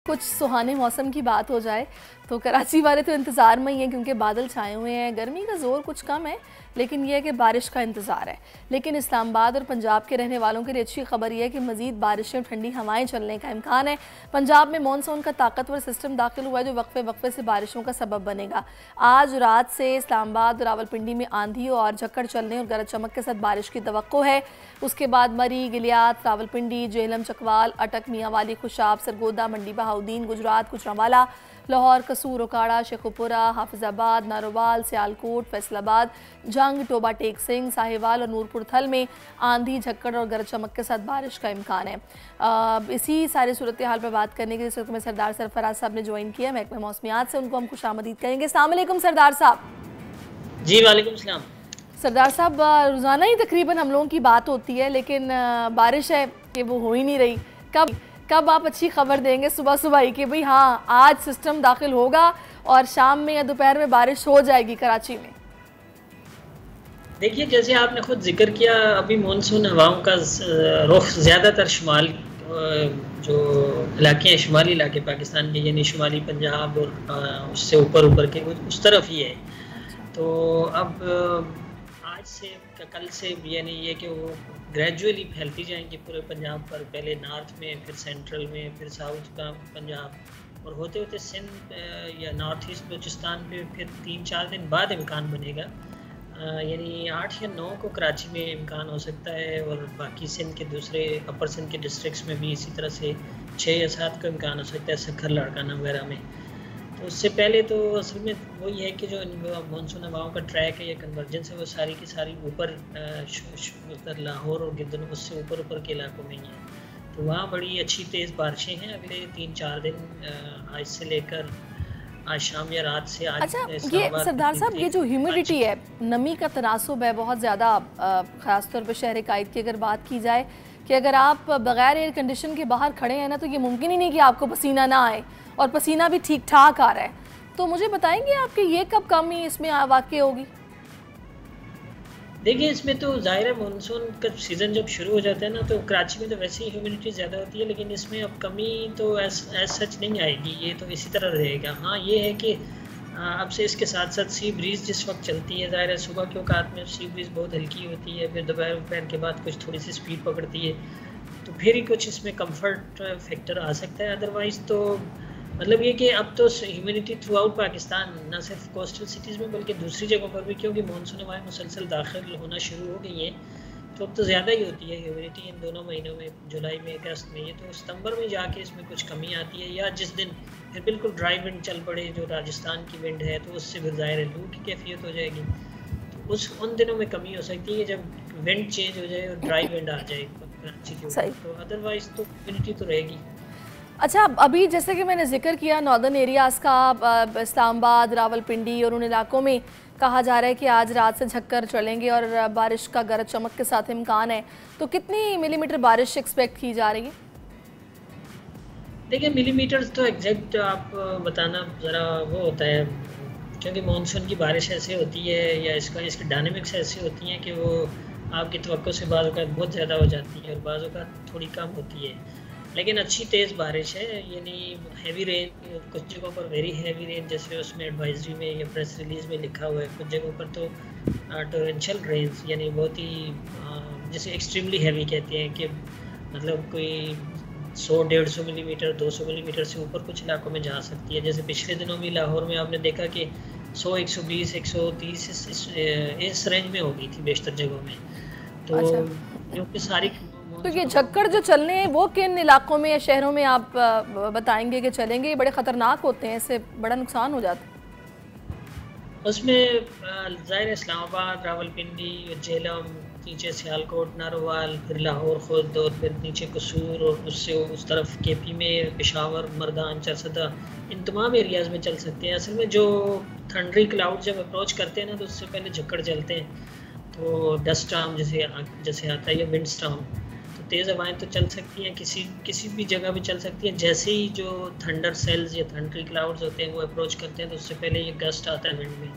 कुछ सुहाने मौसम की बात हो जाए तो कराची वाले तो इंतज़ार में ही हैं क्योंकि बादल छाए हुए हैं। गर्मी का ज़ोर कुछ कम है लेकिन यह है कि बारिश का इंतज़ार है। लेकिन इस्लामाबाद और पंजाब के रहने वालों के लिए अच्छी खबर यह है कि मज़ीद बारिशें ठंडी हवाएं चलने का इम्कान है। पंजाब में मानसून का ताकतवर सिस्टम दाखिल हुआ है जो वक्फे वक्फे से बारिशों का सबब बनेगा। आज रात से इस्लामाबाद और रावलपिंडी में आंधी और झक्कड़ चलने और गरज चमक के साथ बारिश की तवक्को है। उसके बाद मरी, गिलियात, रावलपिंडी, जेहलम, चकवाल, अटक, मियांवाली, खुशाब, सरगोदा, मंडी बहाउद्दीन, गुजरात, गुजरांवाला, लाहौर, कसूर, ओकाड़ा, शेखुपुरा, हाफिजाबाद, नारोवाल, सियालकोट, फैसलाबाद, जंग, टोबा टेक सिंह, साहिवाल और नूरपुर थल में आंधी, झक्कड़ और गरज चमक के साथ बारिश का इम्कान है। इसी सारी सूरत हाल पर बात करने के लिए इस वक्त में सरदार सरफराज साहब ने ज्वाइन किया महकमे मौसमियात से। उनको हम खुशामदीद करेंगे। अस्सलाम वालेकुम सरदार साहब। जी वालेकुम सलाम। सरदार साहब, रोज़ाना ही तकरीबन हम लोगों की बात होती है लेकिन बारिश है कि वो हो ही नहीं रही। कब आप अच्छी खबर देंगे सुबह सुबह ही कि भाई हाँ आज सिस्टम दाखिल होगा और शाम में या दोपहर में बारिश हो जाएगी कराची में? देखिए, जैसे आपने खुद जिक्र किया, अभी मानसून हवाओं का रुख ज़्यादातर शुमाल जो इलाके हैं, शुमाली इलाके पाकिस्तान के, यानी शुमाली पंजाब और उससे ऊपर के उस तरफ ही है। तो अब आज से कल से यानी ये कि वो ग्रेजुअली फैलती जाएंगी पूरे पंजाब पर, पहले नॉर्थ में, फिर सेंट्रल में, फिर साउथ का पंजाब और होते होते सिंध या नॉर्थ ईस्ट बलूचिस्तान पे फिर 3-4 दिन बाद इम्कान बनेगा। यानी 8 या 9 को कराची में इम्कान हो सकता है और बाकी सिंध के दूसरे अपर सिंध के डिस्ट्रिक्ट्स में भी इसी तरह से 6 या 7 को इम्कान हो सकता है, सखर, लाड़काना वगैरह में। तो उससे पहले तो असल में वही है कि जो मानसून हवाओं का ट्रैक है या कन्वर्जेंस है वो सारी की सारी ऊपर लाहौर और गिरदन उससे ऊपर के इलाकों में ही है। तो वहाँ बड़ी अच्छी तेज़ बारिशें हैं अगले 3-4 दिन, आज से लेकर आज शाम या रात से आज। अच्छा, ये सरदार साहब, ये जो ह्यूमिडिटी है, नमी का तनासुब है बहुत ज़्यादा, ख़ासतौर पर शहर कायद की अगर बात की जाए कि अगर आप बग़ैर एयर कंडीशन के बाहर खड़े हैं ना तो ये मुमकिन ही नहीं कि आपको पसीना ना आए और पसीना भी ठीक ठाक आ रहा है। तो मुझे बताएंगे आपके ये कब कमी इसमें वाक़ई होगी? देखिए, इसमें तो ज़ाहिर है मानसून का सीज़न जब शुरू हो जाता है ना तो कराची में तो वैसे ही ह्यूमिडिटी ज़्यादा होती है, लेकिन इसमें अब कमी तो एज सच नहीं आएगी, ये तो इसी तरह रहेगा। हाँ, ये है कि अब से इसके साथ साथ सी ब्रीज़ जिस वक्त चलती है, ज़ाहिर है सुबह के औकात में सी ब्रीज़ बहुत हल्की होती है, फिर दोपहर के बाद कुछ थोड़ी सी स्पीड पकड़ती है, तो फिर ही कुछ इसमें कम्फर्ट फैक्टर आ सकता है। अदरवाइज़ तो मतलब ये कि अब तो ह्यूमिडिटी थ्रू आउट पाकिस्तान, ना सिर्फ कोस्टल सिटीज़ में बल्कि दूसरी जगहों पर भी, क्योंकि मानसून हवाएं मुसलसल दाखिल होना शुरू हो गई हैं, तो अब तो ज़्यादा ही होती है ह्यूमिडिटी इन दोनों महीनों में, जुलाई में, अगस्त में। ये तो सितंबर में जाके इसमें कुछ कमी आती है, या जिस दिन फिर बिल्कुल ड्राई विंड चल पड़े जो राजस्थान की विंड है, तो उससे फिर ज़ाहिर है लू की कैफियत हो जाएगी। तो उन दिनों में कमी हो सकती है जब विंड चेंज हो जाए और ड्राई विंड आ जाए कराची के ऊपर, तो अदरवाइज़ तो ह्यूमिडिटी तो रहेगी। अच्छा, अभी जैसे कि मैंने जिक्र किया नॉर्दर्न एरियाज़ का, इस्लामाबाद, रावलपिंडी और उन इलाकों में कहा जा रहा है कि आज रात से झक्कर चलेंगे और बारिश का गरज चमक के साथ इम्कान है, तो कितनी मिलीमीटर बारिश एक्सपेक्ट की जा रही है? देखिए, मिलीमीटर्स तो एग्जैक्ट आप बताना ज़रा वो होता है, क्योंकि मानसून की बारिश ऐसे होती है या इसकी डायनेमिक्स ऐसी होती हैं कि वो आपकी तवक्को से बाज़ औक़ात बहुत ज़्यादा हो जाती है और बाज़ औक़ात थोड़ी कम होती है। लेकिन अच्छी तेज़ बारिश है, यानी हैवी रेन, कुछ जगहों पर वेरी हैवी रेन, जैसे उसमें एडवाइजरी में या प्रेस रिलीज़ में लिखा हुआ है। कुछ जगहों पर तो टोरेंशियल रेन्स, यानी बहुत ही जैसे एक्सट्रीमली हैवी कहते हैं कि मतलब कोई 100-150 मिलीमीटर, 200 मिलीमीटर से ऊपर कुछ इलाकों में जा सकती है। जैसे पिछले दिनों भी लाहौर में आपने देखा कि 100, 120, 130 इस रेंज में हो गई थी बेशतर जगहों में। तो क्योंकि सारी तो ये झक्कड़ जो चलने हैं वो किन इलाकों में या शहरों में आप बताएंगे कि चलेंगे? ये बड़े ख़तरनाक होते हैं, इससे बड़ा नुकसान हो जाता है। उसमें ज़ाहिर इस्लामाबाद, रावलपिंडी, जेहलम, नीचे सियालकोट, नारोवाल, फिर लाहौर खुद और फिर नीचे कसूर और उससे उस तरफ केपी में पेशावर, मर्दान, चरसदा, इन तमाम एरियाज़ में चल सकते हैं। असल में जो थंडरी क्लाउड जब अप्रोच करते हैं ना तो उससे पहले झक्कड़ चलते हैं, तो डस्ट स्टॉर्म जैसे आता है या विंड स्टॉर्म, तो तेज़ हवाएं तो चल सकती हैं, किसी भी जगह भी चल सकती हैं। जैसे ही जो थंडर सेल्स या थंडरी क्लाउड्स होते हैं वो अप्रोच करते हैं तो उससे पहले ये गस्ट आता है विंड में।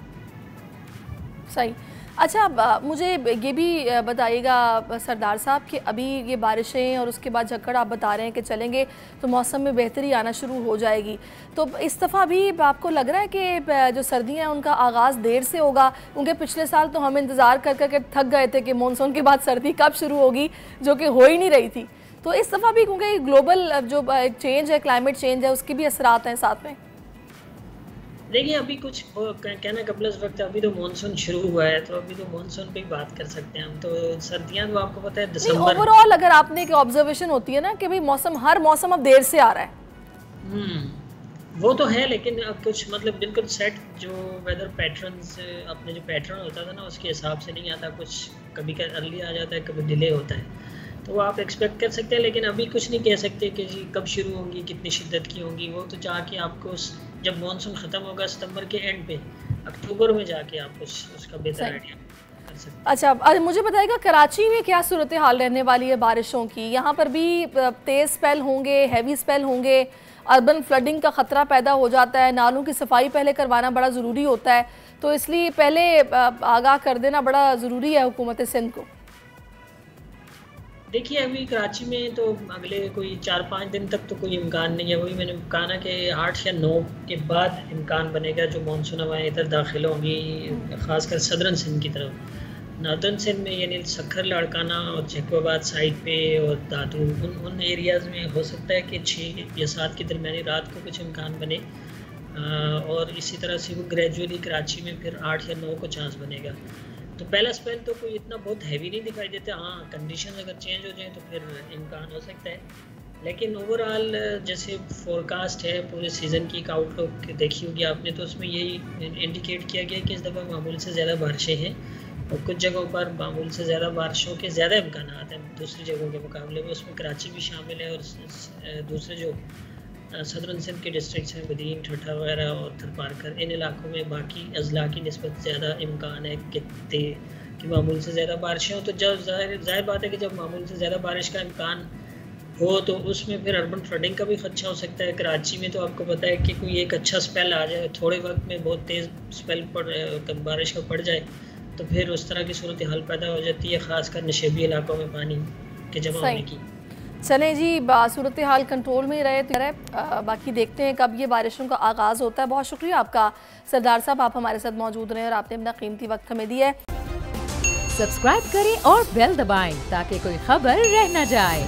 सही। अच्छा, मुझे ये भी बताइएगा सरदार साहब कि अभी ये बारिशें और उसके बाद झक्कड़ आप बता रहे हैं कि चलेंगे तो मौसम में बेहतरी आना शुरू हो जाएगी, तो इस दफ़ा भी आपको लग रहा है कि जो सर्दियां हैं उनका आगाज़ देर से होगा? क्योंकि पिछले साल तो हम इंतज़ार कर कर के थक गए थे कि मानसून के बाद सर्दी कब शुरू होगी, जो कि हो ही नहीं रही थी। तो इस दफ़ा भी क्योंकि ग्लोबल जो चेंज है, क्लाइमेट चेंज है, उसकी भी असरात हैं साथ में। देखिए अभी कुछ कहना कबल वक्त, अभी तो मानसून शुरू हुआ है, तो अभी तो मानसून पे ही बात कर सकते हैं हम। तो सर्दियां तो आपको पता है दिसंबर। ओवरऑल अगर आपने एक ऑब्जर्वेशन होती है ना कि भाई मौसम, हर मौसम अब देर से आ रहा है। वो तो है, लेकिन अब कुछ मतलब बिल्कुल सेट जो वेदर पैटर्न्स, अपने जो पैटर्न होता था ना उसके हिसाब से नहीं आता, कुछ कभी अर्ली आ जाता है, कभी डिले होता है, तो आप एक्सपेक्ट कर सकते हैं। लेकिन अभी कुछ नहीं कह सकते कि जी कब शुरू होंगी, कितनी शिद्दत की होंगी। वो तो जाके आपको जब मानसून ख़त्म होगा सितंबर के एंड पे, अक्टूबर में जाके आप उसका बेहतर आइडिया कर सकते हैं। अच्छा, मुझे बताइएगा कराची में क्या सूरत हाल रहने वाली है बारिशों की? यहाँ पर भी तेज़ स्पेल होंगे, हैवी स्पेल होंगे, अर्बन फ्लडिंग का ख़तरा पैदा हो जाता है, नालों की सफाई पहले करवाना बड़ा ज़रूरी होता है, तो इसलिए पहले आगाह कर देना बड़ा ज़रूरी है हुकूमत सिंध को। देखिए अभी कराची में तो अगले कोई 4-5 दिन तक तो कोई इम्कान नहीं है। वही मैंने कहा ना कि 8 या 9 के बाद इम्कान बनेगा जो मानसून हवाएँ इधर दाखिल होंगी, ख़ासकर सदरन सिंध की तरफ। नॉर्दर्न सिंध में यानी सखर, लाड़काना और जैकोबाद साइड पे और दादू, उन एरियाज़ में हो सकता है कि 6 या 7 की दरमियानी रात को कुछ इम्कान बने, और इसी तरह से वो ग्रेजुअली कराची में फिर 8 या 9 को चांस बनेगा। तो पहला स्पेल तो कोई इतना बहुत हैवी नहीं दिखाई देता। हाँ, कंडीशन अगर चेंज हो जाए तो फिर इम्कान हो सकता है, लेकिन ओवरऑल जैसे फोरकास्ट है पूरे सीज़न की, एक आउटलुक देखी होगी आपने, तो उसमें यही इंडिकेट किया गया कि इस दफ़ा मामूल से ज़्यादा बारिशें हैं, और कुछ जगहों पर मामूल से ज़्यादा बारिशों के ज़्यादा इम्कान हैं दूसरी जगहों के मुकाबले में। उसमें कराची भी शामिल है, और दूसरे जो सदरन सिंध के डिस्ट्रिक्ट्स हैं, बदीन, ठट्ठा वगैरह और थरपारकर, इन इलाकों में बाकी अजला की निस्बत ज़्यादा इम्कान है कि मामूल से ज़्यादा बारिशें हो। तो जब ज़ाहिर बात है कि जब मामूल से ज़्यादा बारिश का इम्कान हो तो उसमें फिर अर्बन फ्लडिंग का भी खदशा हो सकता है। कराची में तो आपको पता है कि कोई एक अच्छा स्पेल आ जाए, थोड़े वक्त में बहुत तेज़ स्पेल बारिश का पड़ जाए, तो फिर उस तरह की सूरत हाल पैदा हो जाती है, ख़ासकर नशेबी इलाकों में पानी के जमा होने की। चलें जी, सूरत हाल कंट्रोल में ही रहे तो बाकी देखते हैं कब ये बारिशों का आगाज़ होता है। बहुत शुक्रिया आपका सरदार साहब, आप हमारे साथ मौजूद रहे और आपने अपना कीमती वक्त हमें दिया है। सब्सक्राइब करें और बेल दबाएं ताकि कोई खबर रह न जाए।